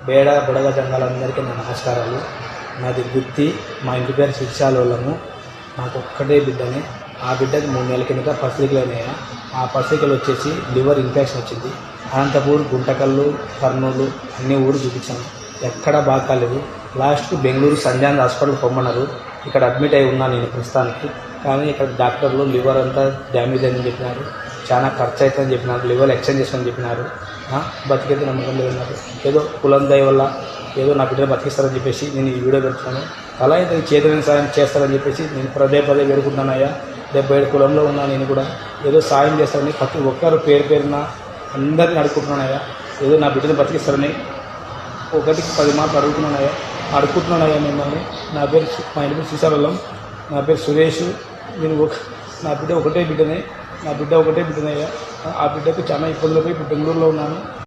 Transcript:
బుడగ జంగాలందరికీ నా నమస్కారాలు. నాది గుత్తి. మా ఇంటి పేరు శిక్షాలోలము. నాకు ఒక్కటే బిడ్డని. ఆ బిడ్డకి 3 నెలల కిందట పసిరికలు అయినాయి. ఆ పసిరికలు వచ్చేసి లివర్ ఇన్ఫెక్షన్ వచ్చింది. అనంతపూర్, గుంటకల్లు, కర్నూలు అన్ని ఊరు చూపించాను. ఎక్కడా బాగా కాలేదు. లాస్ట్కు బెంగళూరు సంజాన్ హాస్పిటల్ పొమ్మన్నారు. ఇక్కడ అడ్మిట్ అయి ఉన్నా నేను ప్రస్తుతానికి. కానీ ఇక్కడ డాక్టర్లు లివర్ అంతా డ్యామేజ్ అని చెప్పినారు. చాలా ఖర్చు అవుతుందని చెప్పినారు. లివర్ ఎక్స్చేంజ్ చేసుకొని చెప్పినారు. బతికైతే నమ్మకం లేదన్నారు. ఏదో కులం దయ వల్ల ఏదో నా బిడ్డను బతికిస్తారని చెప్పేసి నేను ఈ వీడియో పెడుతున్నాను. అలా అయితే చేతనైన సాయం చేస్తారని చెప్పేసి నేను పదే వేడుకుంటున్నానయ్యా. 77 కులంలో ఉన్నా నేను కూడా ఏదో సాయం చేస్తారని ప్రతి ఒక్కరు పేరున అందరినీ అడుగుతున్నానయ్యా. ఏదో నా బిడ్డను బతికిస్తారని ఒకటికి 10 మాటలు అడుగుతున్నానయ్యా మిమ్మల్ని. మా ఇంటి పేరు శ్రీశైలం. నా పేరు సురేష్. నేను నా బిడ్డ ఒకటే బిడ్డనయ్యా. ఆ బిడ్డకు చాలా ఇబ్బందులు పోయి ఇప్పుడు బెంగళూరులో ఉన్నాను.